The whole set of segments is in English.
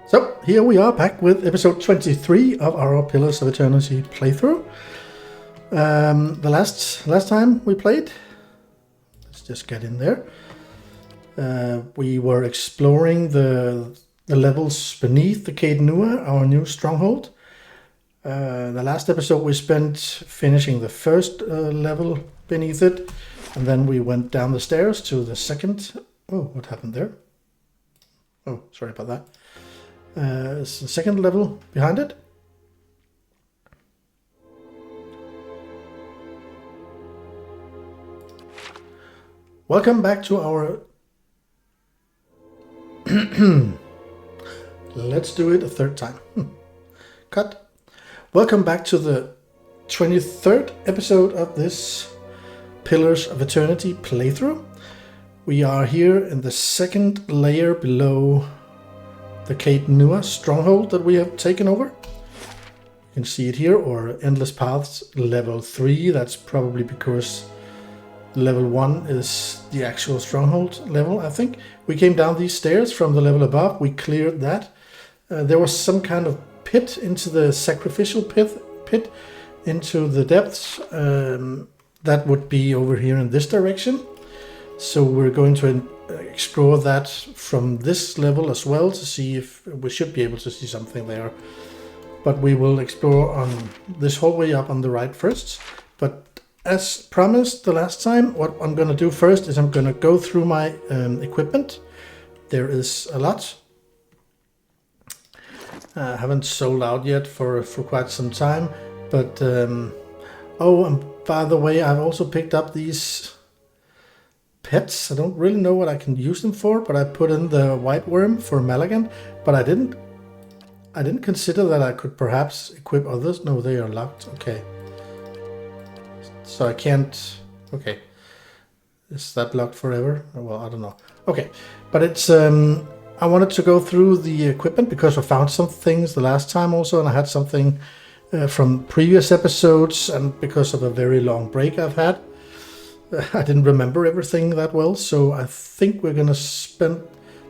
So here we are back with episode 23 of our Pillars of Eternity playthrough. The last time we played, let's just get in there. We were exploring the levels beneath the Caed Nua, our new stronghold. The last episode we spent finishing the first level beneath it, and then we went down the stairs to the second. Oh, what happened there? Oh, sorry about that. It's the second level behind it. Welcome back to our... Let's do it a third time. Cut. Welcome back to the 23rd episode of this Pillars of Eternity playthrough. We are here in the second layer below the Caed Nua stronghold that we have taken over. You can see it here, or Endless Paths level 3. That's probably because level 1 is the actual stronghold level, I think. We came down these stairs from the level above. We cleared that. There was some kind of pit into the sacrificial pit into the depths. That would be over here in this direction. So we're going to explore that from this level as well to see if we should be able to see something there. But we will explore on this hallway up on the right first. But as promised the last time, what I'm going to do first is I'm going to go through my equipment. There is a lot. I haven't sold out yet for quite some time. But, oh, and by the way, I've also picked up these pets. I don't really know what I can use them for, but I put in the white worm for Malagant, but I didn't consider that I could perhaps equip others. No, they are locked. Okay. So I can't... Okay. Is that locked forever? Well, I don't know. Okay. But it's... I wanted to go through the equipment because I found some things the last time also, and I had something from previous episodes, and because of a very long break I've had, I didn't remember everything that well, so I think we're going to spend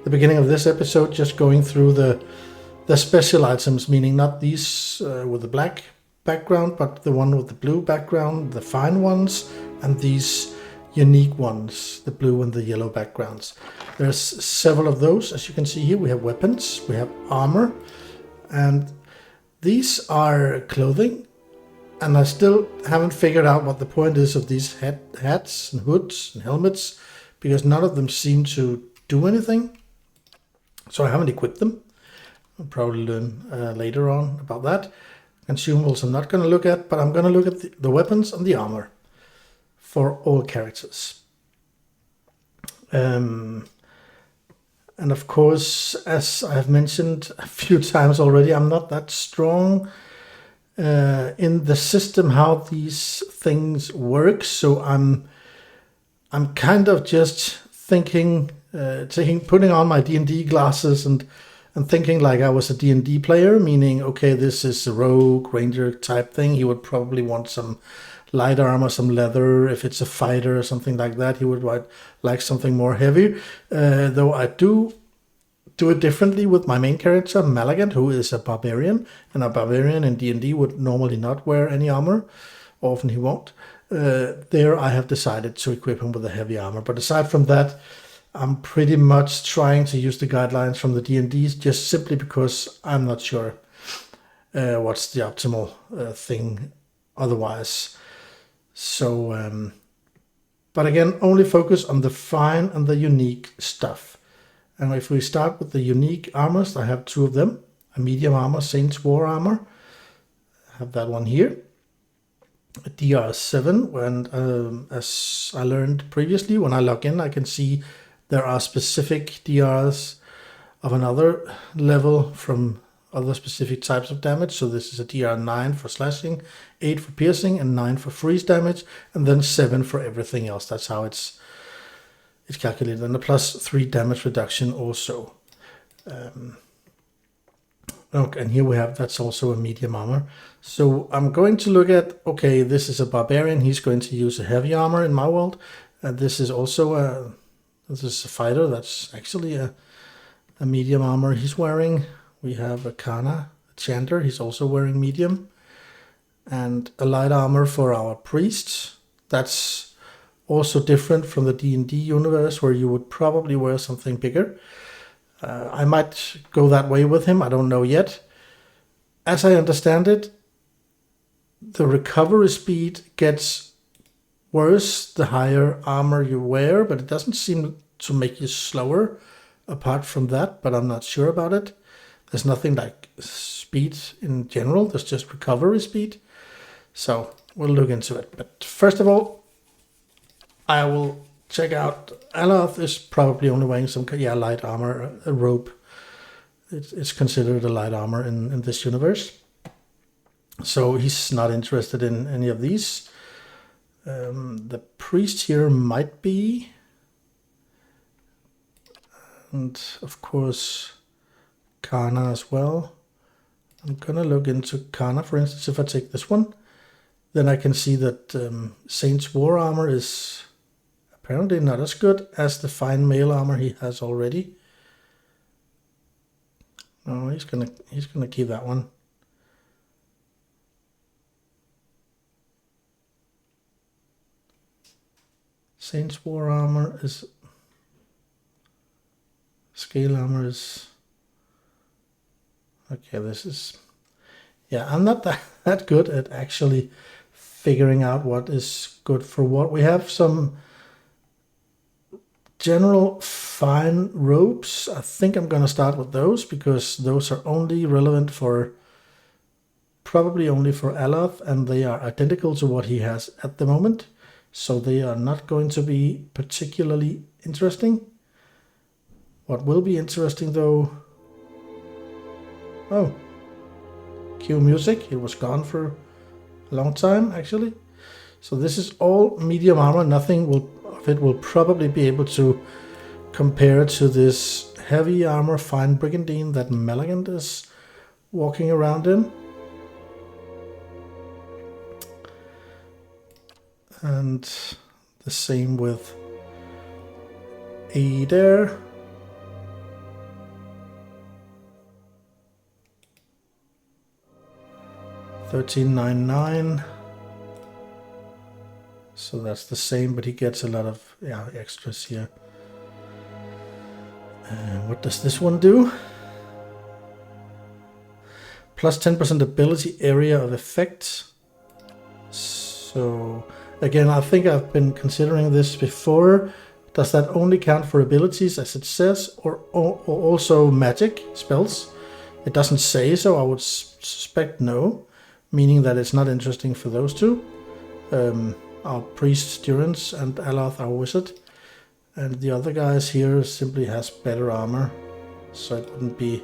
the beginning of this episode just going through the special items, meaning not these with the black background, but the one with the blue background, the fine ones, and these unique ones, the blue and the yellow backgrounds. There's several of those, as you can see here. We have weapons, we have armor, and these are clothing. And I still haven't figured out what the point is of these hats and hoods and helmets, because none of them seem to do anything. So I haven't equipped them. I'll probably learn later on about that. Consumables I'm not going to look at, but I'm going to look at the weapons and the armor for all characters. And of course, as I've mentioned a few times already, I'm not that strong in the system how these things work, so I'm kind of just thinking, putting on my D&D glasses and thinking like I was a D&D player, meaning okay, this is a rogue ranger type thing. He would probably want some light armor, some leather. If it's a fighter or something like that, he would like something more heavy. Though I do it differently with my main character, Malagant, who is a barbarian, and a barbarian in D&D would normally not wear any armor. Often he won't. There I have decided to equip him with a heavy armor. But aside from that, I'm pretty much trying to use the guidelines from the D&Ds just simply because I'm not sure what's the optimal thing otherwise. So, but again, only focus on the fine and the unique stuff. And if we start with the unique armors, I have two of them. A medium armor, Saint's War armor. I have that one here. A DR7, and as I learned previously, when I log in, I can see there are specific DRs of another level from other specific types of damage. So this is a DR9 for slashing, 8 for piercing, and 9 for freeze damage, and then 7 for everything else. That's how it's calculated, and a +3 damage reduction also. Okay, and here we have, that's also a medium armor. So I'm going to look at, okay, this is a barbarian. He's going to use a heavy armor in my world. This is also this is a fighter. That's actually a medium armor he's wearing. we have a Kana, a Chanter, he's also wearing medium. And a light armor for our priests. That's also different from the D&D universe where you would probably wear something bigger. I might go that way with him, I don't know yet. As I understand it, the recovery speed gets worse the higher armor you wear, but it doesn't seem to make you slower apart from that, but I'm not sure about it. There's nothing like speed in general, there's just recovery speed. So we'll look into it. But first of all, I will check out. Aloth is probably only wearing some light armor, a robe. It's considered a light armor in this universe. So he's not interested in any of these. The priest here might be. And of course, Kana as well. I'm gonna look into Kana, for instance, if I take this one. Then I can see that Saint's war armor is apparently not as good as the fine mail armor he has already. No, he's gonna keep that one. Saint's war armor is scale armor is okay. This is I'm not that good at actually figuring out what is good for what. We have some general fine robes. I think I'm going to start with those because those are only relevant for, probably only for Aloth, and they are identical to what he has at the moment. So they are not going to be particularly interesting. What will be interesting though, cue music, it was gone for a long time actually. So this is all medium armor, nothing of it will probably be able to compare to this heavy armor fine brigandine that Malagant is walking around in. And the same with Adair. $13.99. So that's the same, but he gets a lot of extras here. What does this one do? Plus 10% ability area of effect. So again, I think I've been considering this before. Does that only count for abilities as it says, or also magic spells? It doesn't say, so I would suspect no. Meaning that it's not interesting for those two. Our priest Durance and Aloth, our wizard. And the other guys here simply has better armor. So it wouldn't be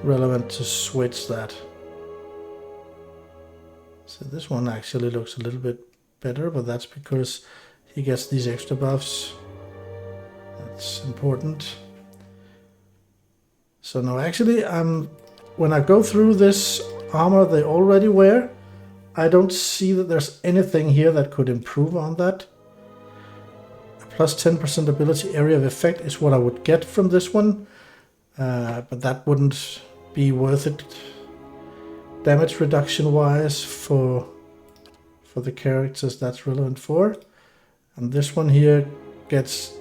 relevant to switch that. So this one actually looks a little bit better, but that's because he gets these extra buffs. That's important. So now actually when I go through this armor they already wear, I don't see that there's anything here that could improve on that. A plus 10% ability area of effect is what I would get from this one, but that wouldn't be worth it damage reduction wise for the characters that's relevant for. And this one here gets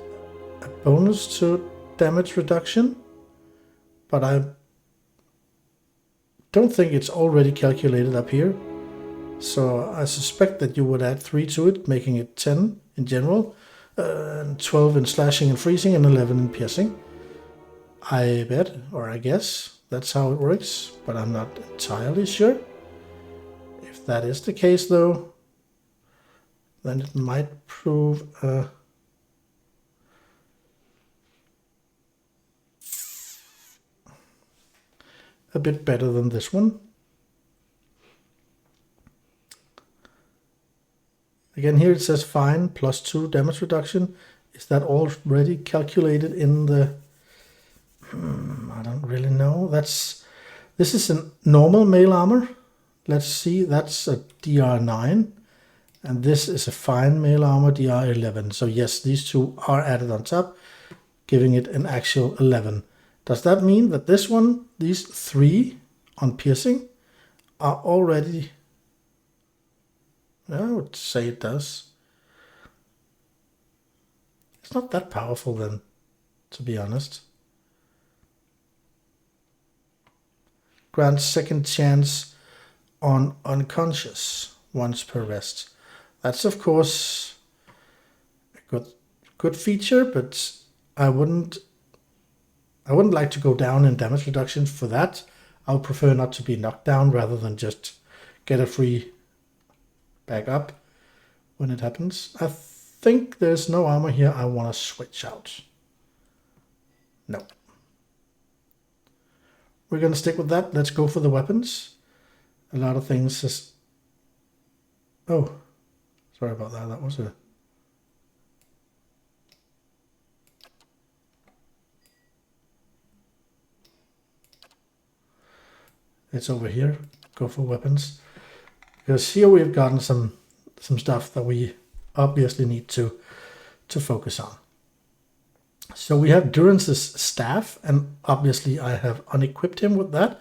a bonus to damage reduction, but I don't think it's already calculated up here. So I suspect that you would add 3 to it, making it 10 in general, and 12 in slashing and freezing, and 11 in piercing. I bet, or I guess, that's how it works, but I'm not entirely sure. If that is the case though, then it might prove a bit better than this one. Again, here it says fine, plus 2 damage reduction. Is that already calculated in the... I don't really know. This is a normal mail armor. Let's see, that's a DR9. And this is a fine mail armor, DR 11. So yes, these two are added on top, giving it an actual 11. Does that mean that this one, these 3 on piercing, are already... I would say it does. It's not that powerful then, to be honest. Grants second chance on unconscious once per rest. That's of course a good feature, but I wouldn't like to go down in damage reduction for that. I would prefer not to be knocked down rather than just get a free back up when it happens. I think there's no armor here I want to switch out. No. We're going to stick with that. Let's go for the weapons. A lot of things is... Oh, sorry about that. That was a... It's over here. Go for weapons. Because here we've gotten some stuff that we obviously need to focus on. So we have Durance's staff, and obviously I have unequipped him with that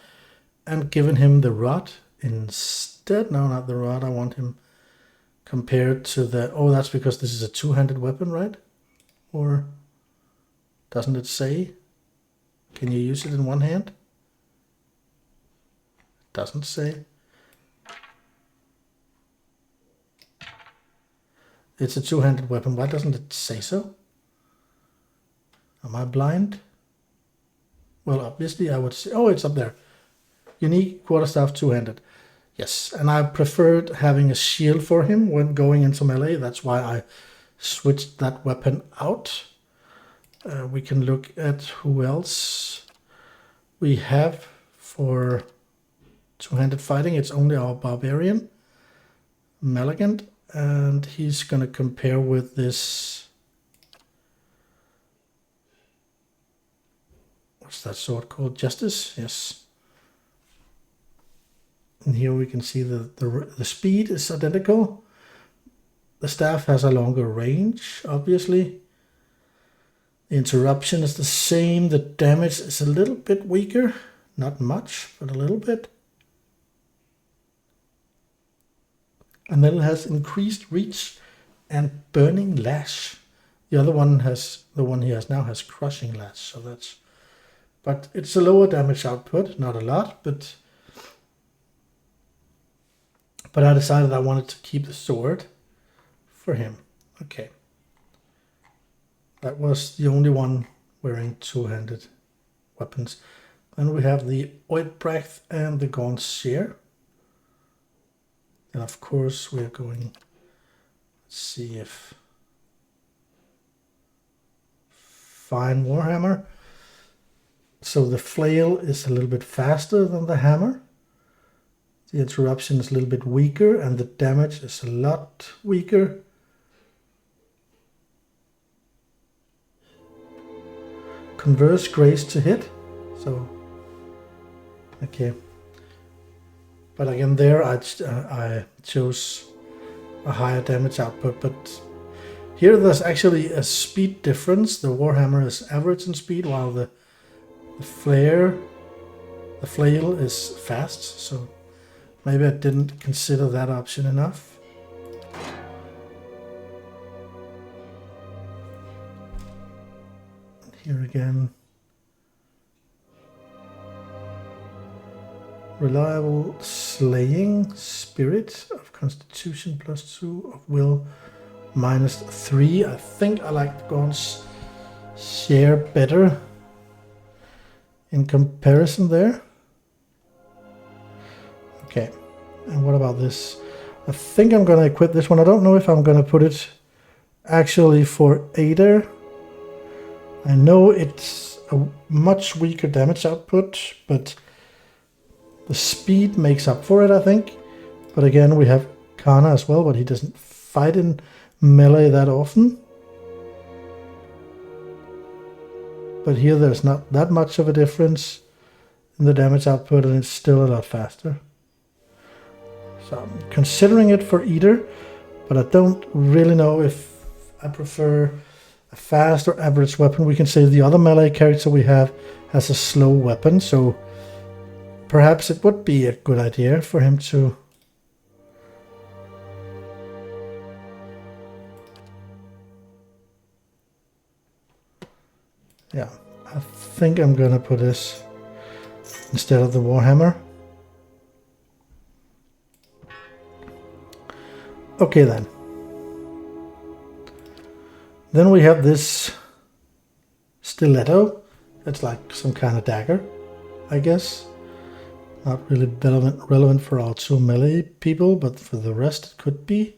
and given him the rod instead. No, not the rod. I want him compared to the... Oh, that's because this is a two-handed weapon, right? Or doesn't it say? Can you use it in one hand? It doesn't say. It's a two-handed weapon. Why doesn't it say so? Am I blind? Well, obviously I would say... Oh, it's up there. Unique quarterstaff two-handed. Yes, and I preferred having a shield for him when going into melee. That's why I switched that weapon out. We can look at who else we have for two-handed fighting. It's only our barbarian, Malagant, and he's going to compare with this... What's that sword called? Justice? Yes. And here we can see the speed is identical. The staff has a longer range, obviously. The interruption is the same. The damage is a little bit weaker. Not much, but a little bit. And then it has increased reach and burning lash. The other one has, the one he has now has crushing lash, so that's... But it's a lower damage output, not a lot, but I decided I wanted to keep the sword for him. Okay. That was the only one wearing two-handed weapons. Then we have the Oidbreath and the Gaunt Shear. And of course we're going, let's see if Fine Warhammer. So the flail is a little bit faster than the hammer. The interruption is a little bit weaker and the damage is a lot weaker. Converse grace to hit. So, okay. But again there I chose a higher damage output. But here there's actually a speed difference. The Warhammer is average in speed while the flail is fast, so maybe I didn't consider that option enough. Here again, reliable slaying, spirit of constitution +2, of will -3. I think I like Gaunt's Share better in comparison there. Okay, and what about this? I think I'm going to equip this one. I don't know if I'm going to put it actually for Aider. I know it's a much weaker damage output, but the speed makes up for it, I think. But again, we have Kana as well, but he doesn't fight in melee that often. But here there's not that much of a difference in the damage output, and it's still a lot faster. So I'm considering it for Eater, but I don't really know if I prefer a fast or average weapon. We can say the other melee character we have has a slow weapon, so perhaps it would be a good idea for him to... Yeah, I think I'm gonna put this instead of the Warhammer. Okay then. Then we have this stiletto. It's like some kind of dagger, I guess. Not really relevant for our two melee people, but for the rest it could be.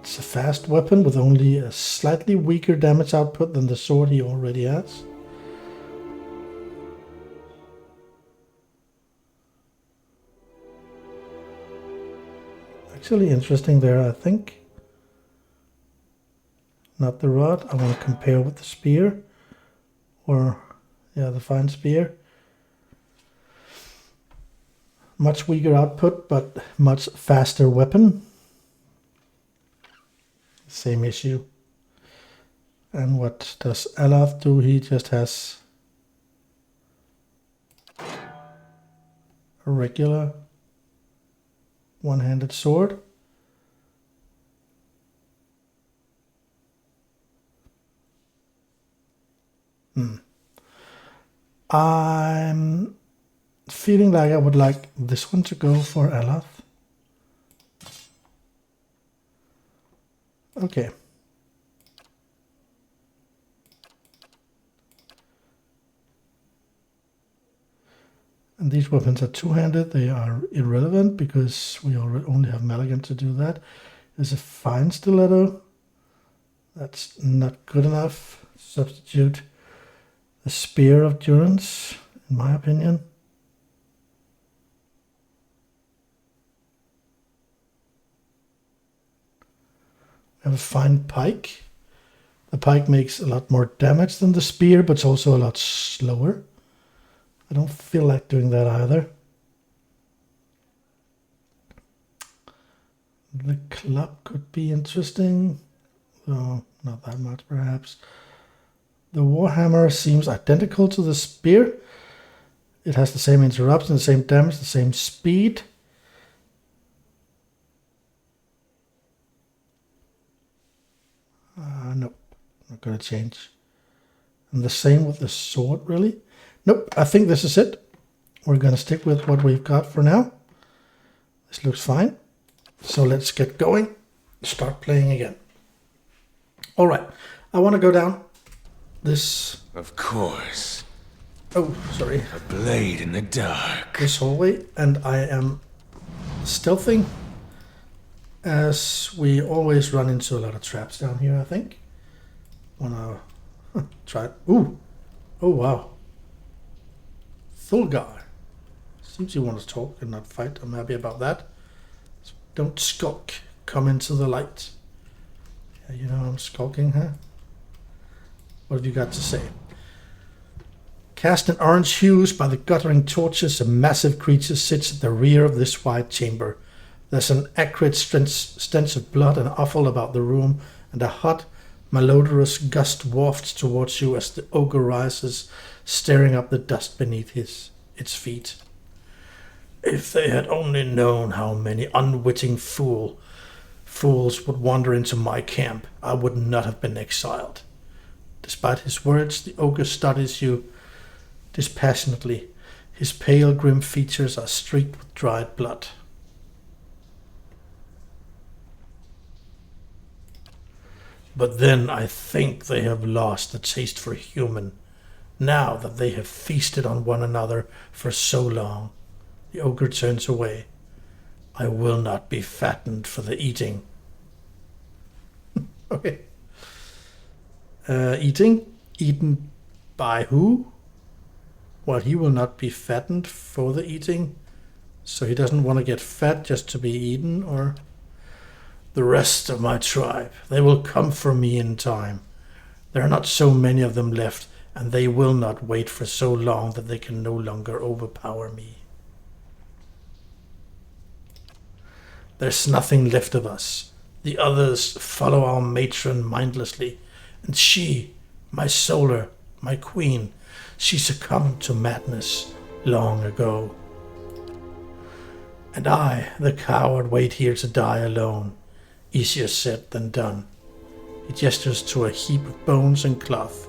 It's a fast weapon with only a slightly weaker damage output than the sword he already has. Actually interesting there, I think. Not the rod. I want to compare with the spear. Or, yeah, the fine spear. Much weaker output, but much faster weapon. Same issue. And what does Aloth do? He just has a regular one-handed sword. I'm feeling like I would like this one to go for Aloth. Okay. And these weapons are two-handed. They are irrelevant because we only have Maligan to do that. There's a fine stiletto. That's not good enough. Substitute the spear of Durance, in my opinion. We have a fine pike. The pike makes a lot more damage than the spear, but it's also a lot slower. I don't feel like doing that either. The club could be interesting, though not that much perhaps. The Warhammer seems identical to the spear. It has the same interruption, the same damage, the same speed. Nope, not going to change. And the same with the sword, really. Nope, I think this is it. We're going to stick with what we've got for now. This looks fine. So let's get going. Start playing again. All right, I want to go down this... Of course. Oh, sorry. A blade in the dark. This hallway, and I am stealthing, as we always run into a lot of traps down here, I think. Wanna try it. Ooh. Oh, wow. Thulgar. Seems you want to talk and not fight. I'm happy about that. So don't skulk. Come into the light. Yeah, you know I'm skulking, huh? What have you got to say? Cast in orange hues by the guttering torches, a massive creature sits at the rear of this wide chamber. There's an acrid stench of blood and offal about the room, and a hot, malodorous gust wafts towards you as the ogre rises, stirring up the dust beneath its feet. If they had only known how many unwitting fools would wander into my camp, I would not have been exiled. Despite his words, the ogre studies you dispassionately. His pale, grim features are streaked with dried blood. But then I think they have lost the taste for human, now that they have feasted on one another for so long. The ogre turns away. I will not be fattened for the eating. Okay. Eating? Eaten by who? Well, he will not be fattened for the eating. So he doesn't want to get fat just to be eaten, or... The rest of my tribe, they will come for me in time. There are not so many of them left, and they will not wait for so long that they can no longer overpower me. There's nothing left of us. The others follow our matron mindlessly, and she, my solar, my queen, she succumbed to madness long ago. And I, the coward, wait here to die alone. Easier said than done. He gestures to a heap of bones and cloth.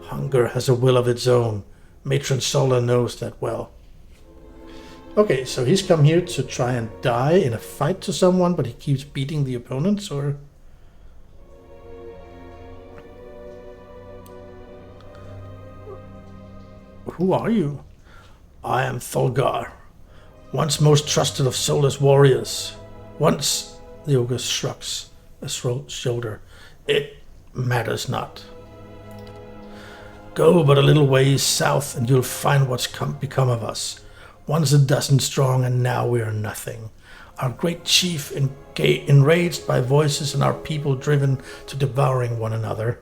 Hunger has a will of its own. Matron Solar knows that well. Okay, so he's come here to try and die in a fight to someone, but he keeps beating the opponents, or... Who are you? I am Thulgar, once most trusted of Solar's warriors. Once, the ogre shrugs a shoulder. It matters not. Go but a little ways south and you'll find what's become of us. Once a dozen strong and now we are nothing. Our great chief enraged by voices and our people driven to devouring one another.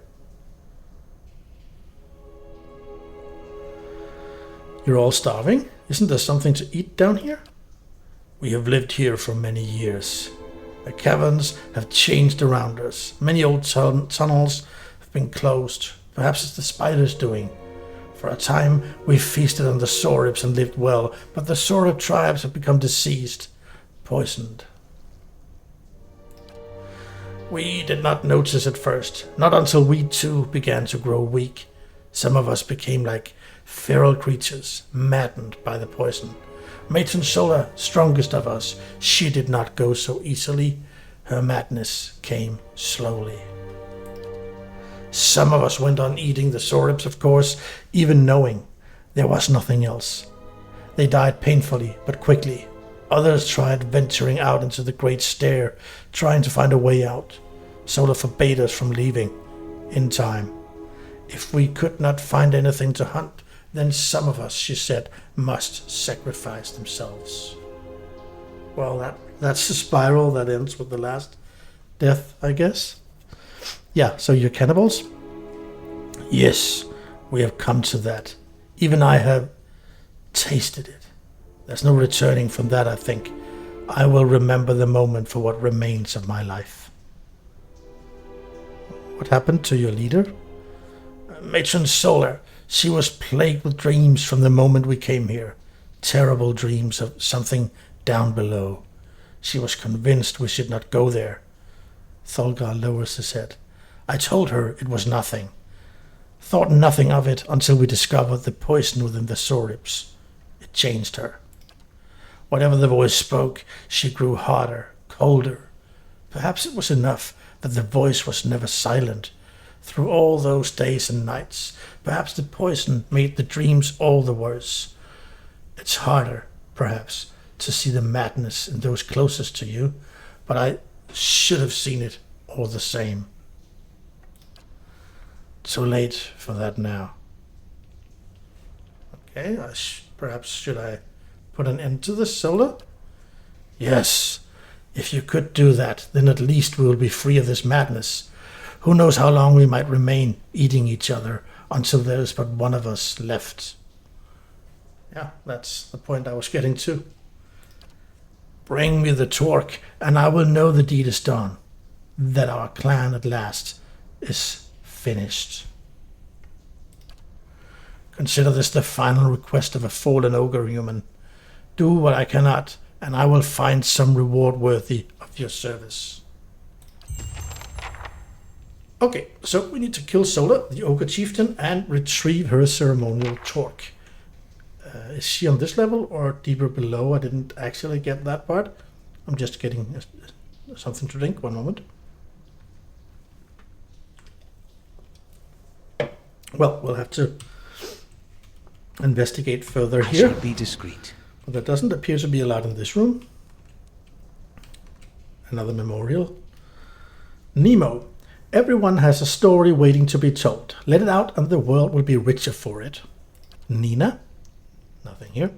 You're all starving? Isn't there something to eat down here? We have lived here for many years. The caverns have changed around us. Many old tunnels have been closed. Perhaps it's the spiders doing. For a time we feasted on the Soribs and lived well, but the Sorib tribes have become diseased, poisoned. We did not notice at first, not until we too began to grow weak. Some of us became like feral creatures, maddened by the poison. Matron Solar, strongest of us, she did not go so easily. Her madness came slowly. Some of us went on eating the Soribs, of course, even knowing there was nothing else. They died painfully, but quickly. Others tried venturing out into the Great Stair, trying to find a way out. Solar forbade us from leaving, in time. If we could not find anything to hunt, then some of us, she said, must sacrifice themselves. Well, that's the spiral that ends with the last death, I guess. Yeah, so you're cannibals? Yes, we have come to that. Even I have tasted it. There's no returning from that, I think. I will remember the moment for what remains of my life. What happened to your leader? Matron Solar. She was plagued with dreams from the moment we came here. Terrible dreams of something down below. She was convinced we should not go there. Thulgar lowers his head. I told her it was nothing. Thought nothing of it until we discovered the poison within the Soribs. It changed her. Whatever the voice spoke, she grew harder, colder. Perhaps it was enough that the voice was never silent. Through all those days and nights, perhaps the poison made the dreams all the worse. It's harder, perhaps, to see the madness in those closest to you, but I should have seen it all the same. Too late for that now. Okay, perhaps should I put an end to this, Solar? Yes, if you could do that, then at least we will be free of this madness. Who knows how long we might remain eating each other until there is but one of us left. Yeah, that's the point I was getting to. Bring me the torque, and I will know the deed is done. That our clan at last is finished. Consider this the final request of a fallen ogre human. Do what I cannot, and I will find some reward worthy of your service. Okay, so we need to kill Solar, the ogre chieftain, and retrieve her ceremonial torque. Is she on this level or deeper below? I didn't actually get that part. I'm just getting something to drink. One moment. Well, we'll have to investigate further here. I shall be discreet. But there doesn't appear to be a lot in this room. Another memorial. Nemo. Everyone has a story waiting to be told. Let it out and the world will be richer for it. Nina. Nothing here.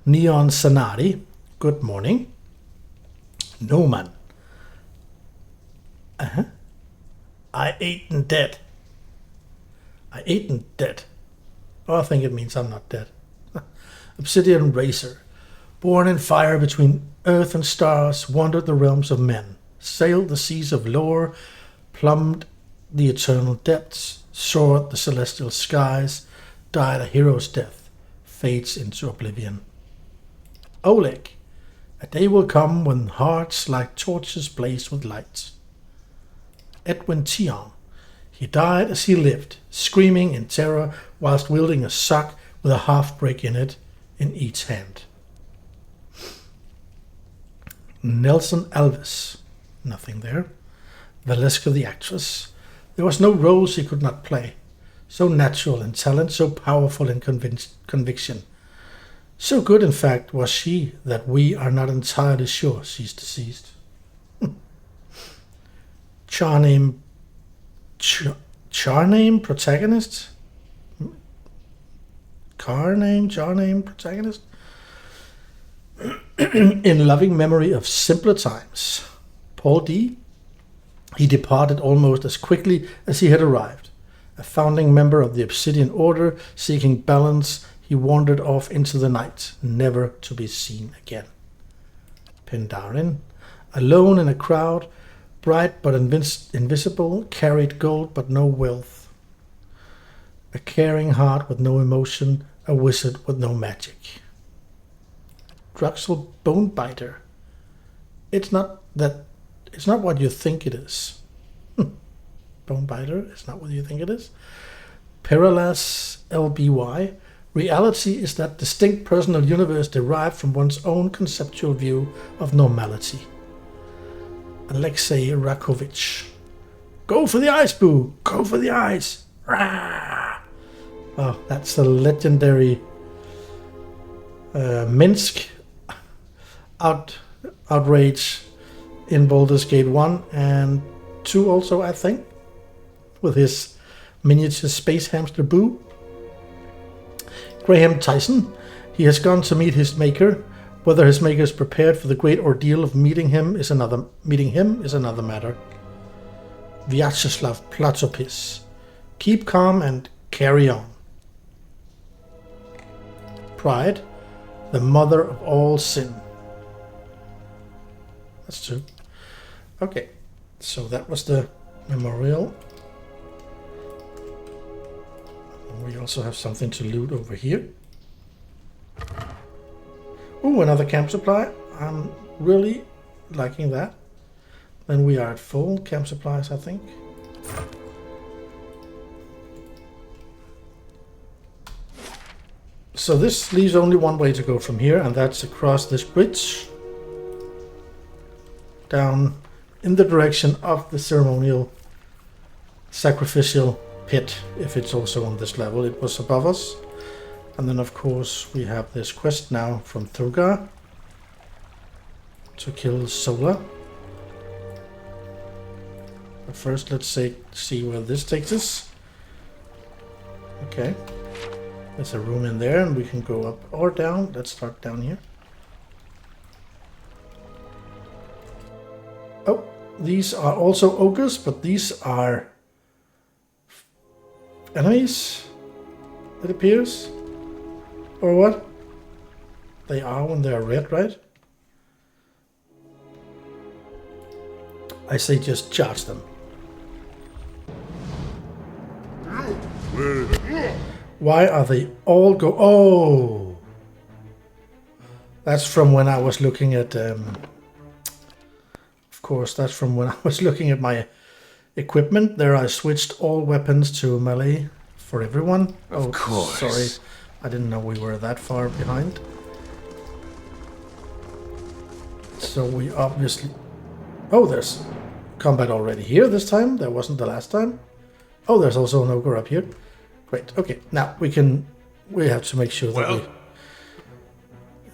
Neon Sanari. Good morning. No man. I ate and dead. I ate and dead. Oh, I think it means I'm not dead. Obsidian Racer. Born in fire between Earth and stars wandered the realms of men, sailed the seas of lore, plumbed the eternal depths, soared the celestial skies, died a hero's death, fades into oblivion. Oleg, a day will come when hearts like torches blaze with light. Edwin Tion, he died as he lived, screaming in terror whilst wielding a sock with a half-break in it in each hand. Nelson Alves, nothing there. Valeska the actress, there was no role she could not play. So natural in talent, so powerful in conviction. So good, in fact, was she that we are not entirely sure she's deceased. Charname protagonist? Charname protagonist? In loving memory of simpler times. Paul D. He departed almost as quickly as he had arrived. A founding member of the Obsidian Order, seeking balance, he wandered off into the night, never to be seen again. Pendarin, alone in a crowd, bright but invisible, carried gold but no wealth. A caring heart with no emotion, a wizard with no magic. Druxel Bonebiter. It's not what you think it is. Bonebiter is not what you think it is. Paralas LBY. Reality is that distinct personal universe derived from one's own conceptual view of normality. Alexei Rakovich. Go for the eyes, boo! Go for the eyes! Rah! Oh, that's a legendary Minsk outrage in Baldur's Gate 1 and 2 also, I think, with his miniature space hamster Boo. Graham Tyson, he has gone to meet his maker. Whether his maker is prepared for the great ordeal of meeting him is another matter. Vyacheslav Platopis, keep calm and carry on. Pride, the mother of all sin. That's true. Okay, so that was the memorial. We also have something to loot over here. Ooh, another camp supply. I'm really liking that. Then we are at full camp supplies, I think. So this leaves only one way to go from here, and that's across this bridge. Down in the direction of the ceremonial sacrificial pit, if it's also on this level. It was above us. And then of course we have this quest now from Thurgar to kill Sola. But first let's see where this takes us. Okay. There's a room in there and we can go up or down. Let's start down here. Oh, these are also ogres, but these are enemies, it appears. Or what? They are when they are red, right? I say just charge them. Why are they all go... Oh! That's from when I was looking at... of course, that's from when I was looking at my equipment. There I switched all weapons to melee for everyone. Oh, of course. Sorry. I didn't know we were that far behind. So we obviously... Oh, there's combat already here this time. There wasn't the last time. Oh, there's also an ogre up here. Great. Okay, now we have to make sure that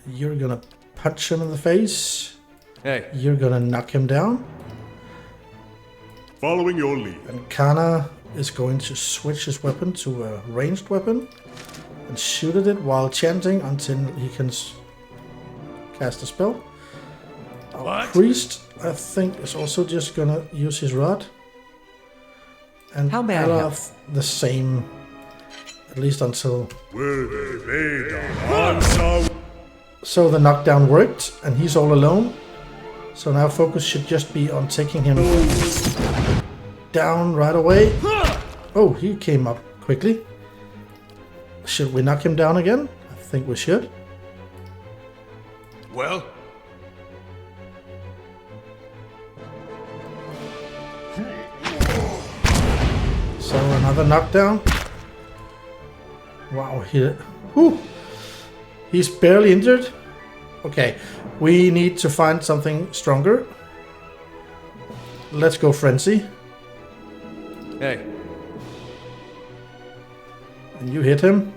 You're gonna punch him in the face. Hey. You're gonna knock him down. Following your lead. And Kana is going to switch his weapon to a ranged weapon and shoot at it while chanting until he can cast a spell. Our priest, I think, is also just gonna use his rod. And How may I help? the same, at least until... So the knockdown worked, and he's all alone. So now focus should just be on taking him down right away. Oh, he came up quickly. Should we knock him down again? I think we should. Well? So another knockdown. Wow, he's barely injured. Okay, we need to find something stronger. Let's go frenzy. Hey. And you hit him.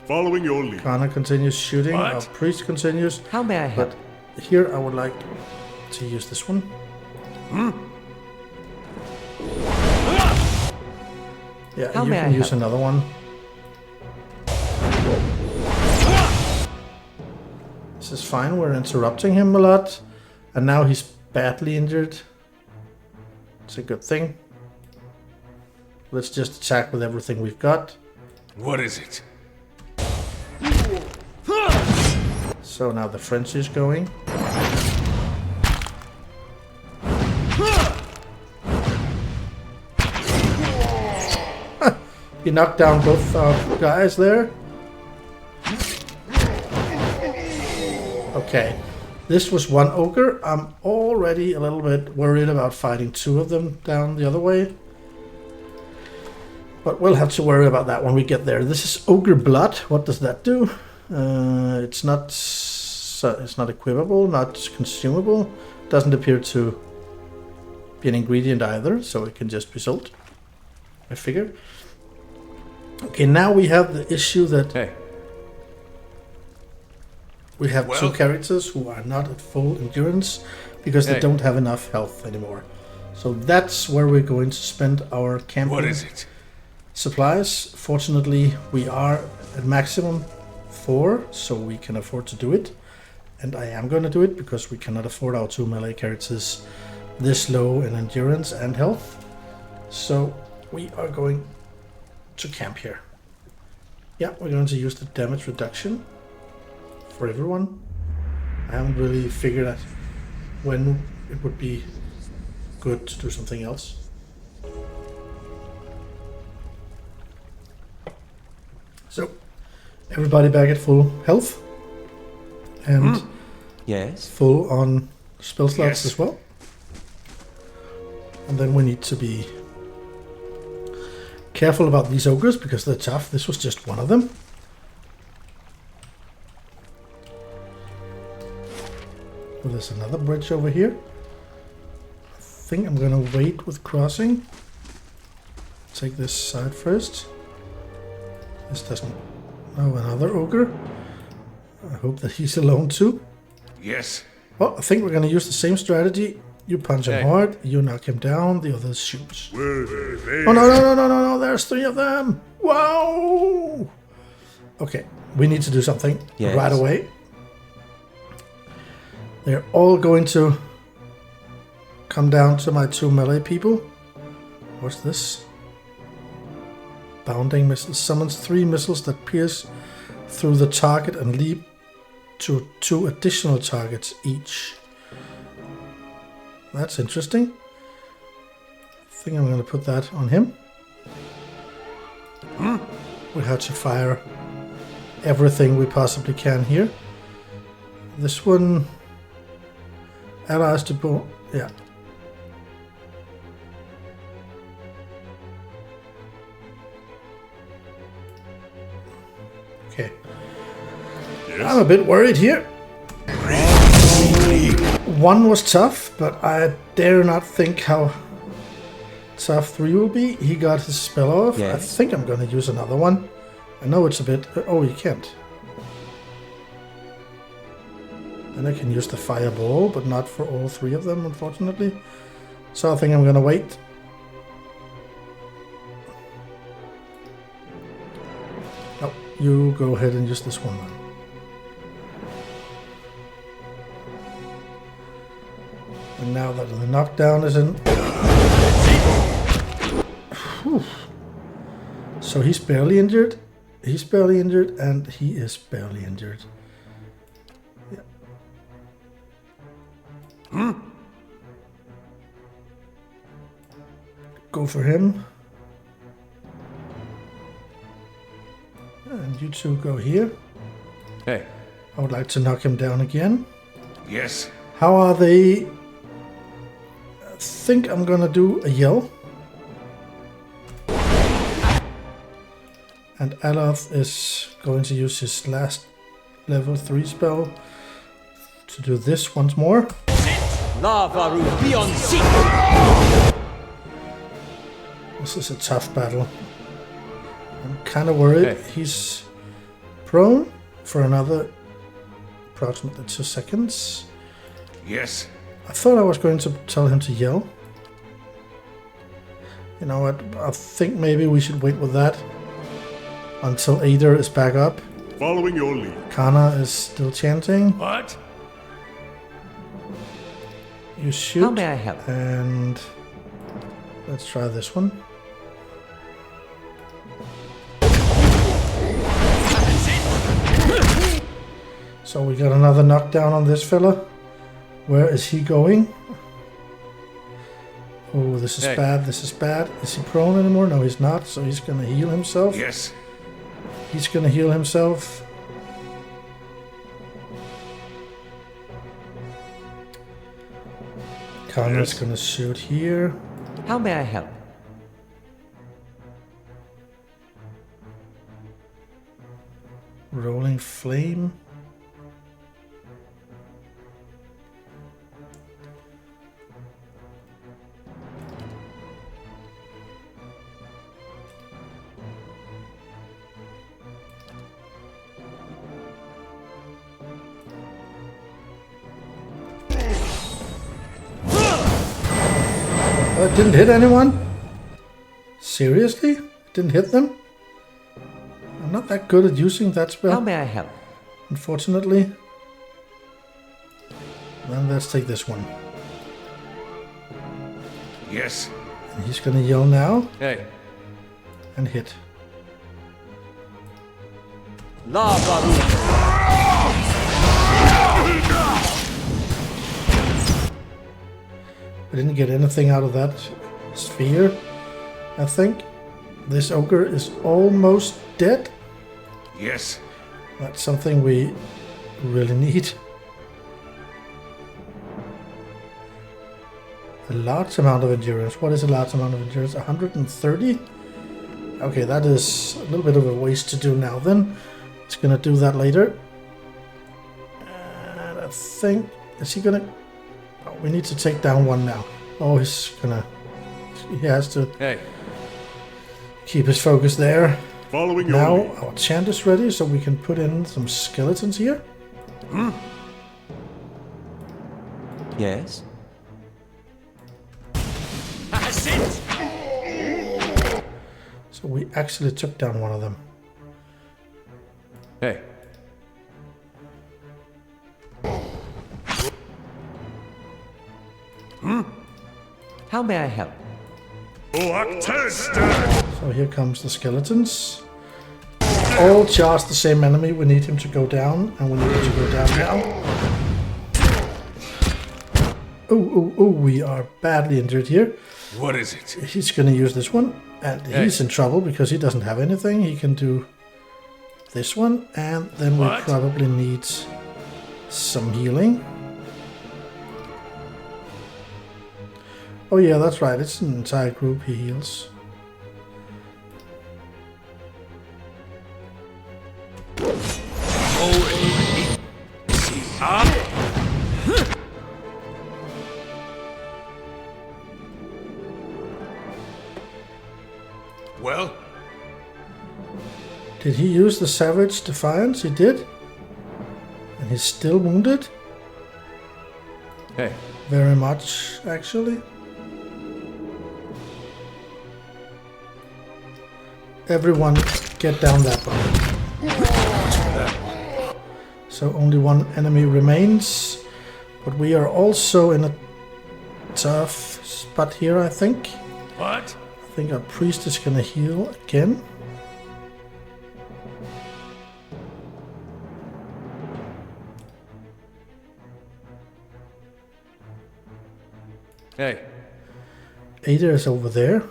Following your lead. Kana continues shooting. What? Our priest continues. How may I help? But here I would like to use this one. Yeah, How you may can I use help? another one. This is fine. We're interrupting him a lot. And now he's badly injured. It's a good thing. Let's just attack with everything we've got. What is it? So now the frenzy is going. He knocked down both our guys there. Okay, this was one ogre. I'm already a little bit worried about fighting two of them down the other way. But we'll have to worry about that when we get there. This is ogre blood. What does that do? It's not equipable, not consumable. Doesn't appear to be an ingredient either, so it can just be sold. I figure. Okay, now we have the issue that we have two characters who are not at full endurance because they don't have enough health anymore. So that's where we're going to spend our camping. What is it? Supplies. Fortunately, we are at maximum 4, so we can afford to do it. And I am going to do it because we cannot afford our 2 melee characters this low in endurance and health. So we are going to camp here. Yeah, we're going to use the damage reduction for everyone. I haven't really figured out when it would be good to do something else. So, everybody back at full health and Yes. full on spell slots as well. And then we need to be careful about these ogres because they're tough. This was just one of them. Well, there's another bridge over here. I think I'm gonna wait with crossing. Take this side first. This doesn't... Oh, another ogre. I hope that he's alone too. Yes. Well, I think we're gonna use the same strategy. You punch him hard, you knock him down, the others shoot. Oh no, there's 3 of them! Wow! Okay, we need to do something right away. They're all going to come down to my 2 melee people. What's this? Bounding missile summons 3 missiles that pierce through the target and leap to 2 additional targets each. That's interesting. I think I'm going to put that on him. We have to fire everything we possibly can here. This one allies to bow. Yeah. Okay. I'm a bit worried here. One was tough, but I dare not think how tough 3 will be. He got his spell off. I think I'm going to use another one. I know it's a bit... Oh, you can't. Then I can use the fireball, but not for all 3 of them, unfortunately. So I think I'm going to wait. No, you go ahead and use this one then. And now that the knockdown is in... Whew. So he's barely injured. He's barely injured, and he is barely injured. Go for him. And you two go here. Hey. I would like to knock him down again. Yes. How are they? I think I'm gonna do a yell. And Aloth is going to use his last level 3 spell to do this once more. Lavaru beyond sea. This is a tough battle. I'm kind of worried. Hey. He's prone for another approximately 2 seconds. Yes. I thought I was going to tell him to yell. You know what? I think maybe we should wait with that until Ader is back up. Following your lead. Kana is still chanting. What? You shoot. How may I help? And let's try this one. So we got another knockdown on this fella. Where is he going? Oh, this is Hey. bad. This is bad. Is he prone anymore? No, he's not. So he's gonna heal himself. Yes. He's gonna heal himself. Connor's Yes. gonna shoot here. How may I help? Rolling flame. It didn't hit anyone? Seriously? It didn't hit them? I'm not that good at using that How spell, may I help? unfortunately. Then let's take this one. Yes. And he's gonna yell now Hey. and hit. Lavaru. We didn't get anything out of that sphere, I think. This ogre is almost dead. Yes. That's something we really need. A large amount of endurance. What is a large amount of endurance? 130? Okay, that is a little bit of a waste to do now then. It's gonna do that later. And I think... Is he gonna... Oh, we need to take down one now. Oh, he's gonna... He has to Hey. keep his focus there. Following your Now lead. our chant is ready, so we can put in some skeletons here. Yes. So we actually took down one of them. Hey. How may I help? So here comes the skeletons. All charge the same enemy. We need him to go down, and we need him to go down now. Oh, we are badly injured here. What is it? He's gonna use this one, and he's in trouble because he doesn't have anything. He can do this one, and then we What? probably need some healing. Oh yeah, that's right. It's an entire group he heals. Well, Did he use the Savage Defiance? He did. And he's still wounded? hey. Very much, actually. Everyone get down that one. So only one enemy remains. But we are also in a tough spot here, I think. What? I think our priest is gonna heal again. Hey. Ada is over there.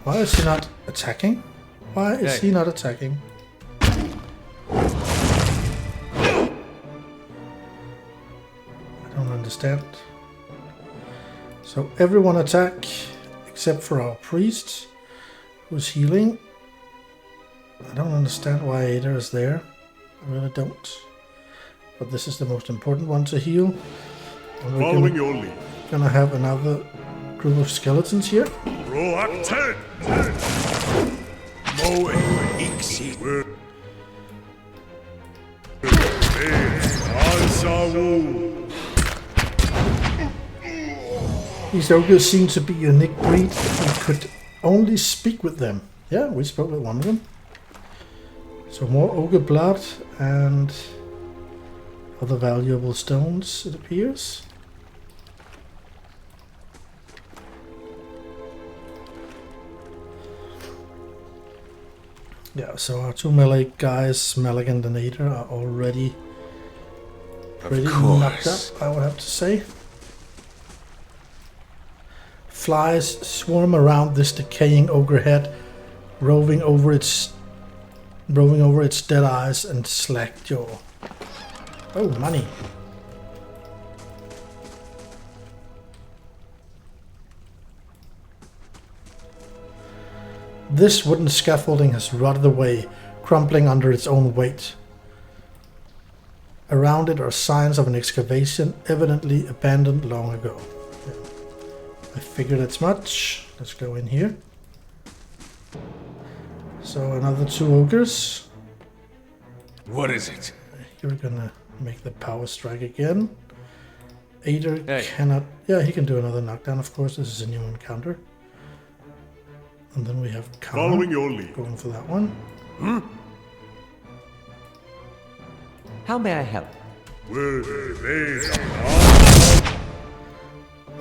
Why is he not attacking? Why is he not attacking? I don't understand. So everyone attack except for our priest who's healing. I don't understand why Ada is there. I really don't. But this is the most important one to heal. And we're Following your lead. gonna have another group of skeletons here. Proacted. Moe Ixi. Ansawu. These ogres seem to be a unique breed. We could only speak with them. Yeah, we spoke with one of them. So more ogre blood and other valuable stones, it appears. Yeah, so our two melee guys, Maligan and Ada, are already pretty knocked up, I would have to say. Flies swarm around this decaying ogre head, roving over its dead eyes and slack jaw. Oh, money. This wooden scaffolding has rotted away, crumbling under its own weight. Around it are signs of an excavation, evidently abandoned long ago. Yeah. I figured as much. Let's go in here. So another two ogres. What is it? You're gonna make the power strike again. Ada cannot... Yeah, he can do another knockdown, of course. This is a new encounter. And then we have Khan Following your lead. going for that one. How may I help?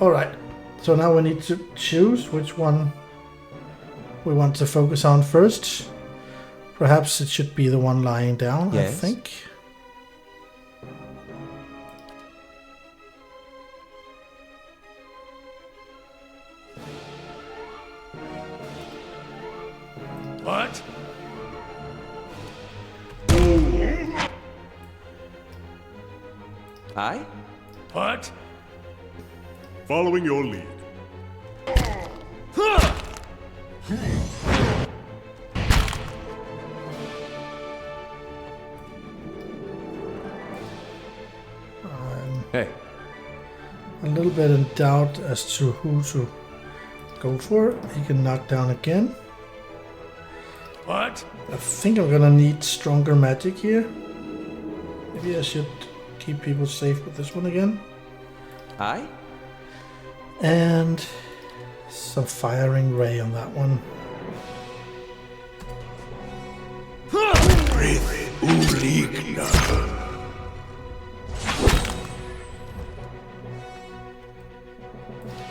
Alright, so now we need to choose which one we want to focus on first. Perhaps it should be the one lying down, Yes. I think. What? I? What? Following your lead. Hey. A little bit in doubt as to who to go for. He can knock down again. What? I think I'm gonna need stronger magic here. Maybe I should keep people safe with this one again. I? And some firing ray on that one.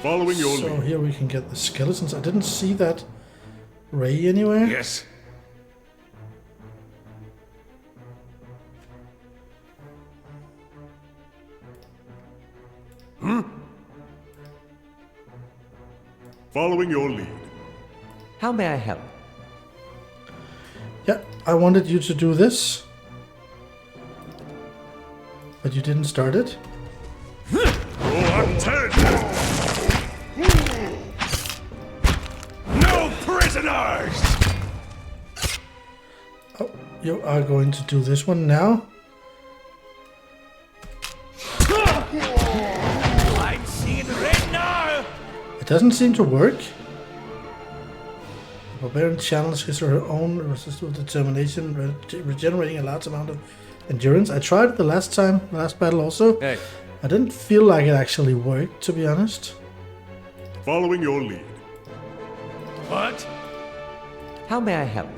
Following your So lead. here we can get the skeletons. I didn't see that ray anywhere. Yes. Following your lead. How may I help? Yeah, I wanted you to do this. But you didn't start it. Proacted. No prisoners! Oh, you are going to do this one now. I'm seeing red now! It doesn't seem to work. The barbarian channels his or her own resistible determination, regenerating a large amount of endurance. I tried it the last battle also. Hey. I didn't feel like it actually worked, to be honest. Following your lead. What? How may I help?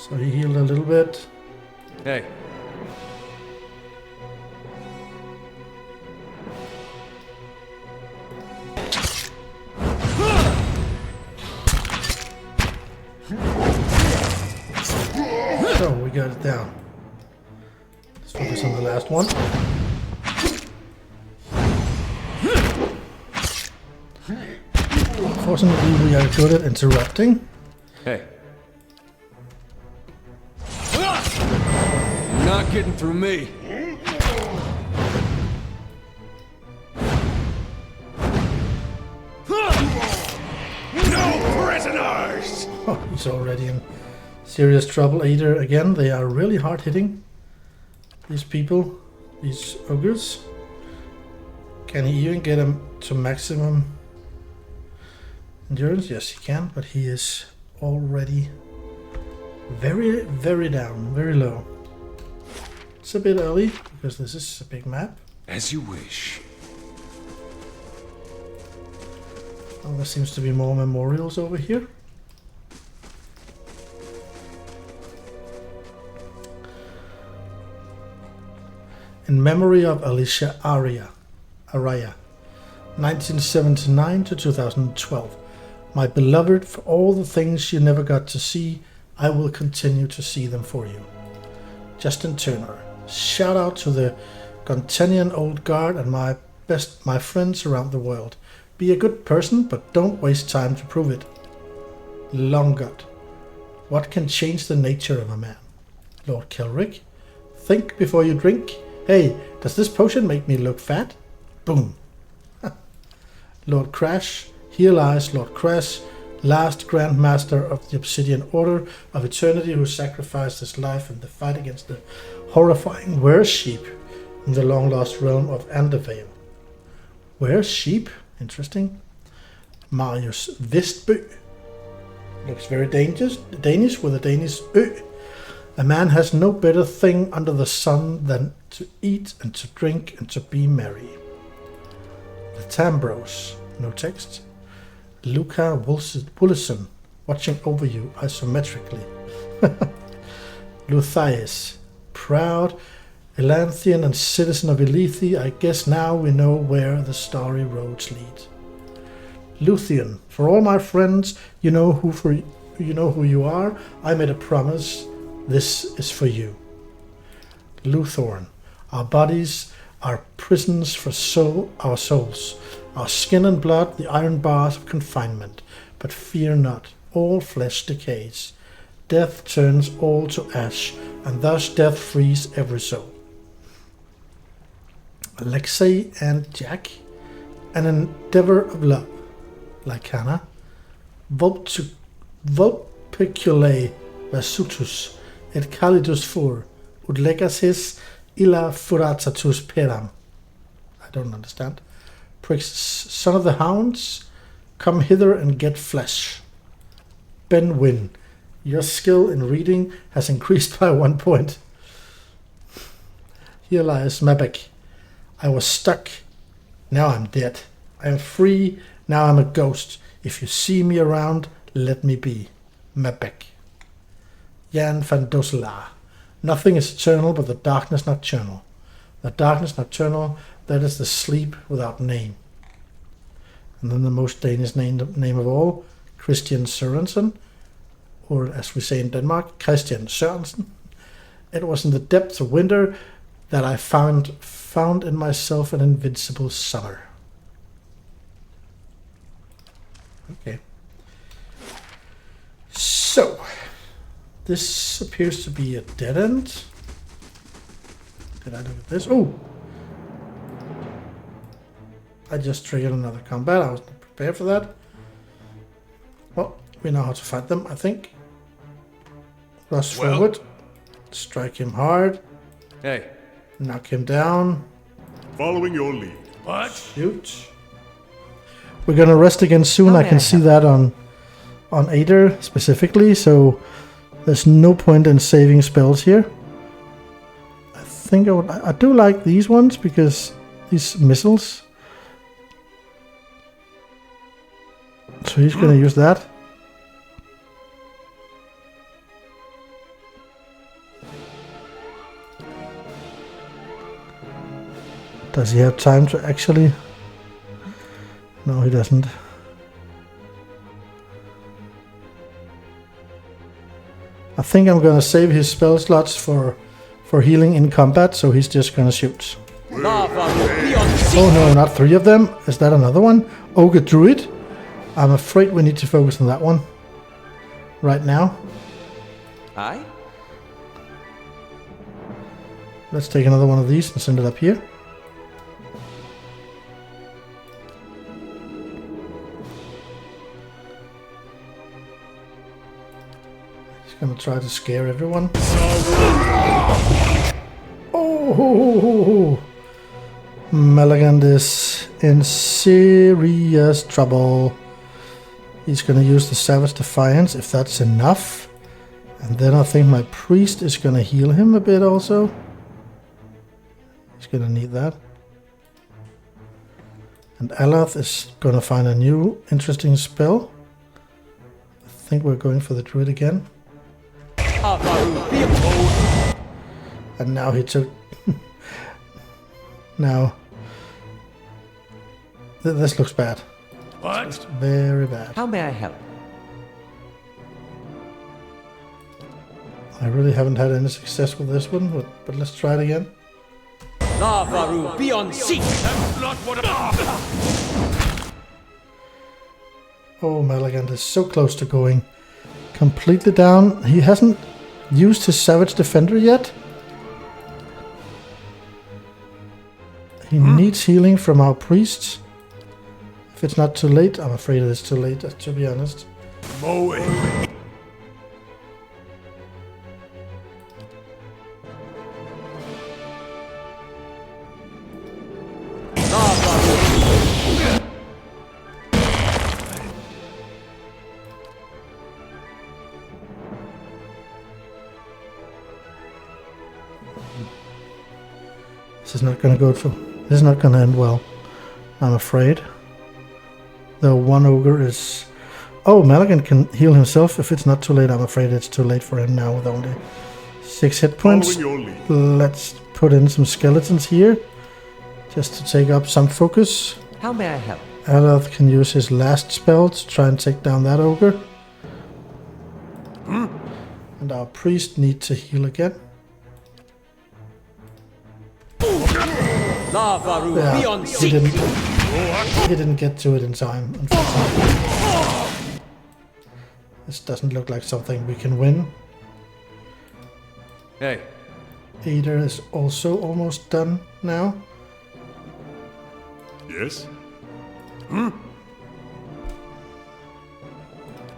So he healed a little bit. Hey. So we got it down. Let's focus on the last one. Fortunately, we are good at interrupting. Hey. You're not getting through me. No prisoners! Oh, he's already in serious trouble. Either again, they are really hard hitting. These people, these ogres. Can he even get him to maximum endurance? Yes, he can, but he is already very, very down, very low. It's a bit early because this is a big map. As you wish. Oh, there seems to be more memorials over here. In memory of Alicia Araya, 1979 to 2012. My beloved, for all the things you never got to see, I will continue to see them for you. Justin Turner. Shout out to the Gontanian Old Guard and my friends around the world. Be a good person, but don't waste time to prove it. Longut. What can change the nature of a man? Lord Kelrick. Think before you drink. Hey, does this potion make me look fat? Boom. Lord Crash. Here lies Lord Crash, last Grand Master of the Obsidian Order of Eternity, who sacrificed his life in the fight against the horrifying were-sheep in the long-lost realm of Andervale. Were-sheep? Interesting. Marius Vestbø. Looks very Danish with a Danish Ø. A man has no better thing under the sun than to eat and to drink and to be merry. The Tambros. No text. Luca Wullison, watching over you isometrically. Luthias. Proud Elanthian and citizen of Elethi, I guess now we know where the starry roads lead. Luthien. For all my friends, you know who you are. I made a promise. This is for you. Luthorn. Our bodies are prisons for our souls. Our skin and blood, the iron bars of confinement. But fear not, all flesh decays. Death turns all to ash, and thus death frees every soul. Alexei and Jack. An endeavor of love. Lycana. Vulpiculae Vasutus et calidus fur, ut legasis illa furatatus peram. I don't understand. Pricks, son of the hounds, come hither and get flesh. Ben Wynn, your skill in reading has increased by 1 point. Here lies Mabek. I was stuck, now I'm dead. I am free, now I'm a ghost. If you see me around, let me be. Mabek. Jan van Doselaar. Nothing is eternal but the darkness nocturnal. The darkness nocturnal, that is the sleep without name. And then the most Danish name of all, Christian Sørensen, or as we say in Denmark, Christian Sørensen. It was in the depths of winter that I found in myself an invincible summer. Okay. So, this appears to be a dead end. Did I look at this? Oh! I just triggered another combat. I wasn't prepared for that. Well, we know how to fight them, I think. Rush forward. Strike him hard. Hey. Knock him down. Following your lead. What? Shoot. We're gonna rest again soon. I can see that on Ader specifically, so there's no point in saving spells here. I think I do like these ones because these missiles. So he's gonna use that. Does he have time to actually... No, he doesn't. I think I'm gonna save his spell slots for healing in combat, so he's just gonna shoot. Oh no, not 3 of them. Is that another one? Ogre Druid? I'm afraid we need to focus on that one. Right now. Aye? Let's take another one of these and send it up here. Gonna try to scare everyone. Oh, Malagand is in serious trouble. He's gonna use the Savage Defiance if that's enough. And then I think my priest is gonna heal him a bit also. He's gonna need that. And Alath is gonna find a new interesting spell. I think we're going for the druid again. And now he took... Now... This looks bad. What? Very bad. How may I help? I really haven't had any success with this one, but let's try it again. Lavaru, be on seat! That's not what Oh, Malagand is so close to going completely down. He hasn't used his Savage Defender yet. He needs healing from our priests. If it's not too late, I'm afraid it is too late, to be honest. mowing. This is not going to go through. This is not going to end well, I'm afraid. Though one ogre is... Oh, Malagand can heal himself if it's not too late. I'm afraid it's too late for him now with only 6 hit points. Following your lead. Let's put in some skeletons here, just to take up some focus. How may I help? Alath can use his last spell to try and take down that ogre. And our priest needs to heal again. Lavaru, be on He seat! didn't get to it in time, unfortunately. This doesn't look like something we can win. Hey, Ader is also almost done now. Yes?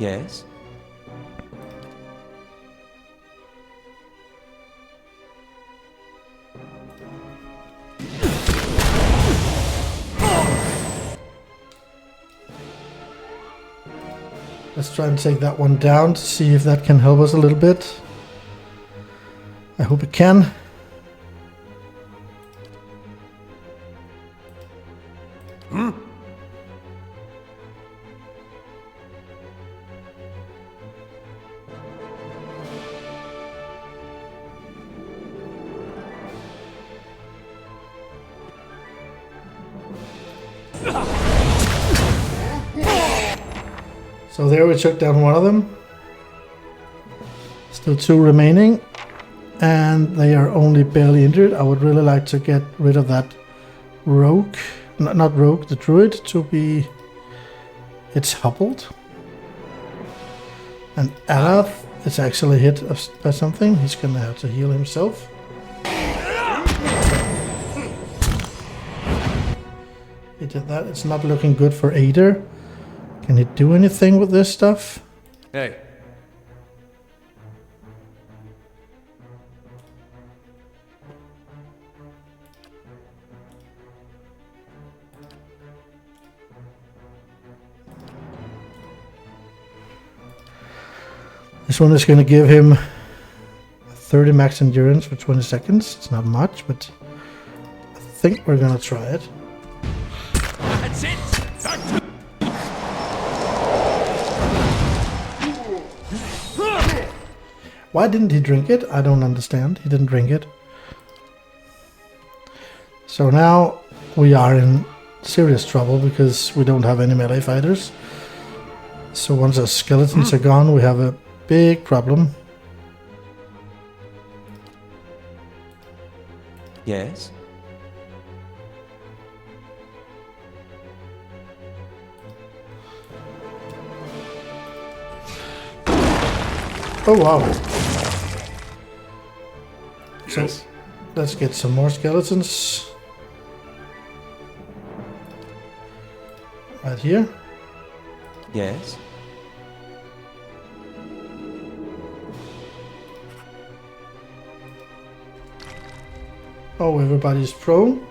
yes? Let's try and take that one down to see if that can help us a little bit. I hope it can. So there we took down one of them. Still 2 remaining. And they are only barely injured. I would really like to get rid of that rogue. Not rogue, the druid to be... It's hobbled. And Alath is actually hit by something. He's gonna have to heal himself. He did that. It's not looking good for Ader. Can he do anything with this stuff? Hey, This one is going to give him 30 max endurance for 20 seconds. It's not much, but I think we're going to try it. That's it. Why didn't he drink it? I don't understand. He didn't drink it. So now we are in serious trouble because we don't have any melee fighters. So once our skeletons are gone, we have a big problem. Yes. Oh wow. So Yes. let's get some more skeletons. Right here. Yes. Oh, everybody's prone.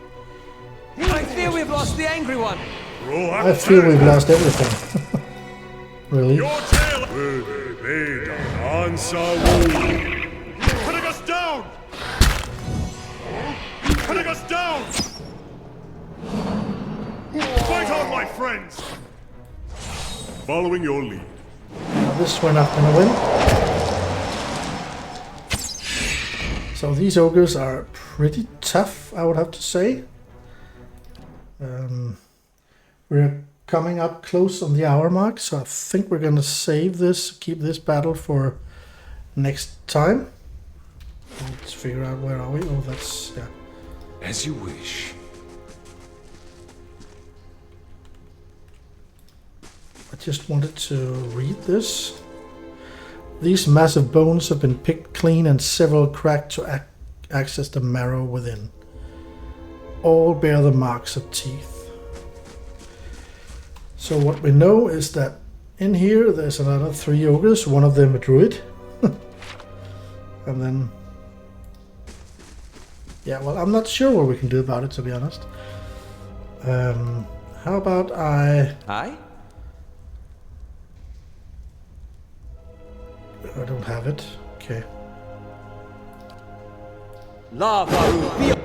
I fear we've lost the angry one. Roll I feel we've lost everything. Really? Your tail. Answer. Putting us down. Putting us down. Fight on, my friends. Following your lead. This we're not gonna win. So these ogres are pretty tough, I would have to say. We're coming up close on the hour mark, so I think we're gonna save this, keep this battle for next time. Let's figure out where are we. Oh, that's yeah. As you wish. I just wanted to read this. These massive bones have been picked clean and several cracked to access the marrow within. All bear the marks of teeth. So what we know is that in here there's another 3 ogres, one of them a druid. And then... yeah, well, I'm not sure what we can do about it, to be honest. How about I don't have it. Okay. Lavaru, be A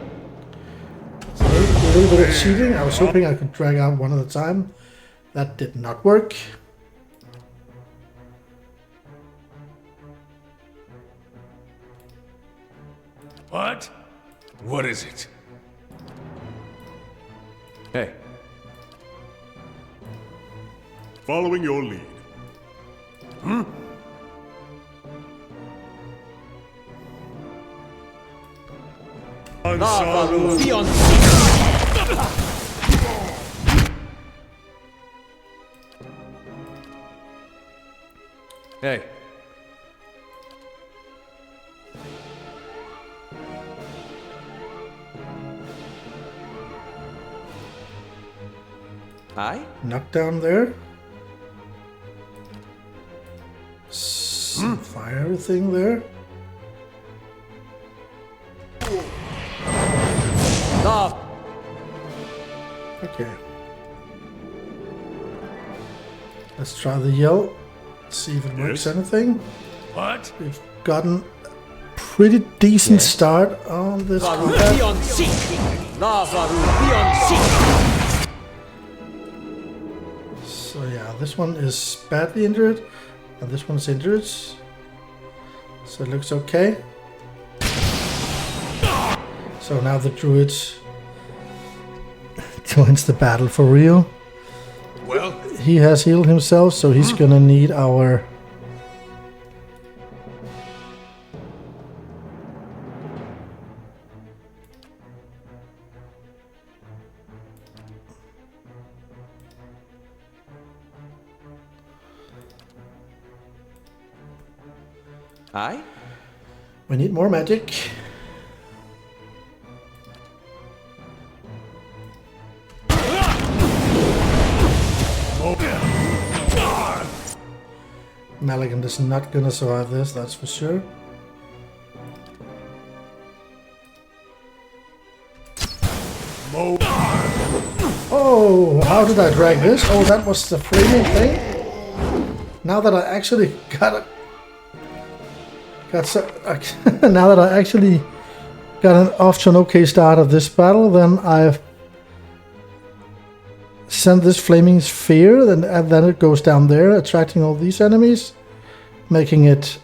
little bit of cheating. I was hoping I could drag out one at a time. That did not work. What? What is it? Hey. Following your lead. Lavaru, Answer. be on seat. Hey. Aye? Knockdown there. Some fire thing there. Lav. Okay. Let's try the yell. See if it works Yes. anything. What? We've gotten a pretty decent Yes. start on this Lavaru, combat. be on seat. Lavaru, be on seat. So yeah, this one is badly injured, and this one's injured. So it looks okay. So now the druid joins the battle for real. Well, He has healed himself, so he's gonna need our... Aye? We need more magic. Maligan is not gonna survive this, that's for sure. Oh, how did I drag this? Oh, that was the flaming thing. Now that I actually now that I actually got an off to an okay start of this battle, then I've sent this flaming sphere, and then it goes down there, attracting all these enemies, making it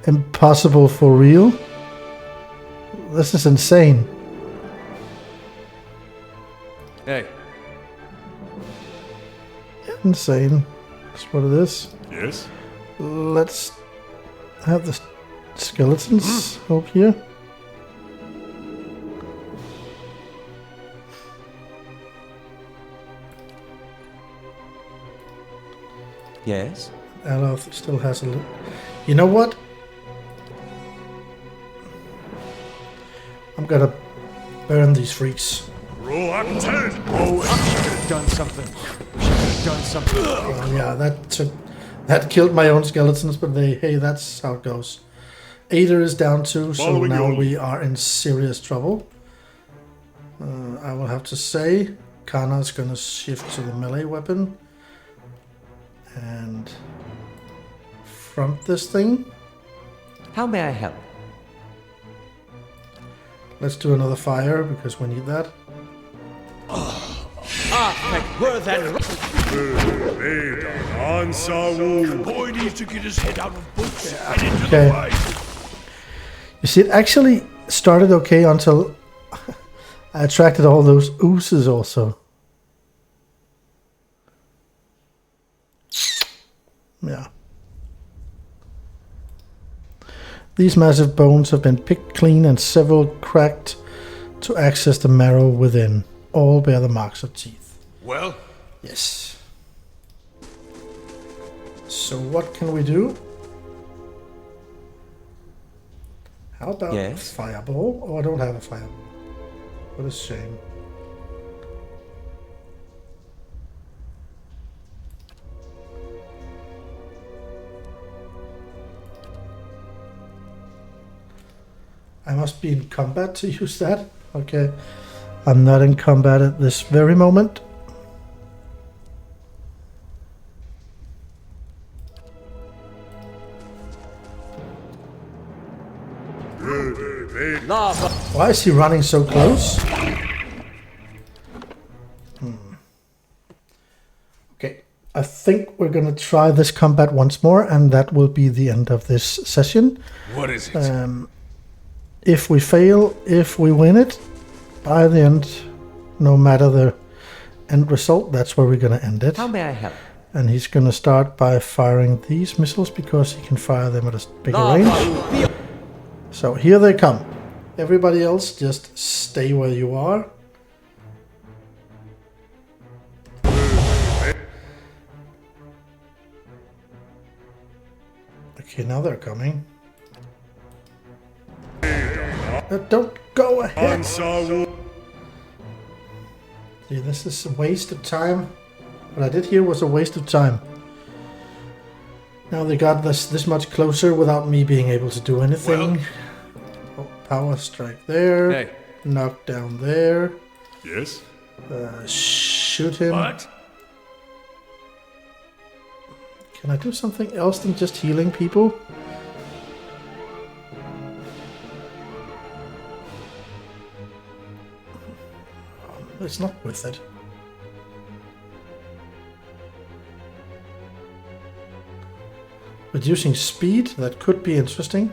impossible for real. This is insane. Hey. Insane. That's what it is. Yes? Let's have the skeletons up here. Yes? Aloth still has a little... You know what? I'm gonna burn these freaks. Roll up 10! Oh, we should have done something. We should have done something. Oh yeah, that killed my own skeletons, but hey, that's how it goes. Aether is down too, so Following now your we are in serious trouble. I will have to say, Kana is gonna shift to the melee weapon and front this thing. How may I help? Let's do another fire because we need that. Were that Ansawu! Boy needs to get his head out of books and into Okay. the fight. You see, it actually started okay until I attracted all those oozes also. Yeah. These massive bones have been picked clean and several cracked to access the marrow within. All bear the marks of teeth. Well, Yes. So what can we do? How about Yes. a fireball? Oh, I don't have a fireball. What a shame. I must be in combat to use that. Okay. I'm not in combat at this very moment. lava? Why is he running so close? Okay, I think we're gonna try this combat once more, and that will be the end of this session. what is it? If we fail, if we win it, by the end, no matter the end result, that's where we're gonna end it. How may I help? And he's gonna start by firing these missiles because he can fire them at a bigger range. So here they come. Everybody else, just stay where you are. Okay, now they're coming. Don't go ahead. Ansawu! See, this is a waste of time. What I did here was a waste of time. Now they got this much closer without me being able to do anything. Oh, power strike there. Hey. Knock down there. Yes? Shoot him. What? Can I do something else than just healing people? It's not worth it. Reducing speed, that could be interesting.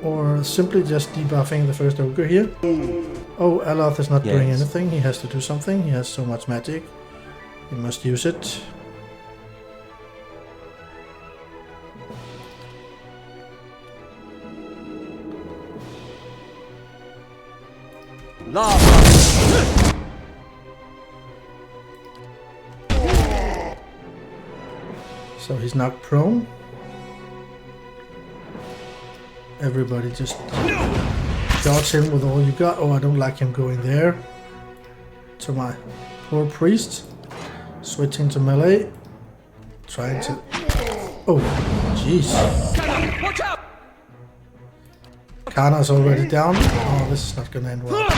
Or simply just debuffing the first ogre here. Oh, Aloth is not doing Yes. anything. He has to do something. He has so much magic. He must use it. Lava! So he's knocked prone. Everybody just dodge him with all you got. Oh, I don't like him going there. To my poor priest. Switching to melee. Trying to... Oh, jeez. Watch out! Kana's already down. Oh, this is not gonna end well.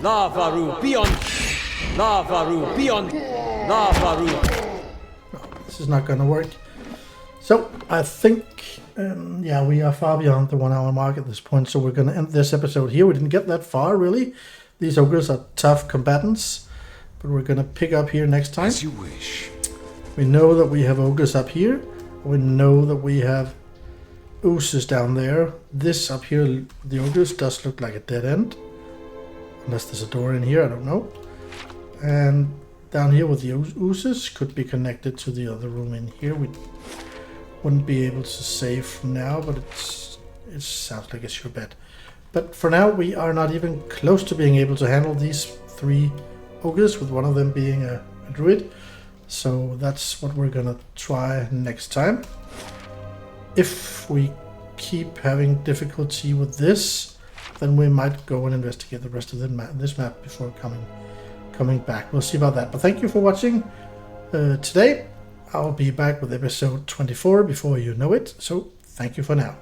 Lavaru beyond! Lavaru beyond! Lavaru! This is not gonna work. So I think, yeah, we are far beyond the 1 hour mark at this point, so we're going to end this episode here. We didn't get that far, really. These ogres are tough combatants, but we're going to pick up here next time. As you wish. We know that we have ogres up here. We know that we have oozes down there. This up here, the ogres, does look like a dead end. Unless there's a door in here, I don't know. And down here with the oozes could be connected to the other room in here. We wouldn't be able to save from now, but it sounds like a sure bet. But for now, we are not even close to being able to handle these 3 ogres, with one of them being a druid. So that's what we're gonna try next time. If we keep having difficulty with this, then we might go and investigate the rest of this map before coming back. We'll see about that. But thank you for watching today. I'll be back with episode 24 before you know it. So thank you for now.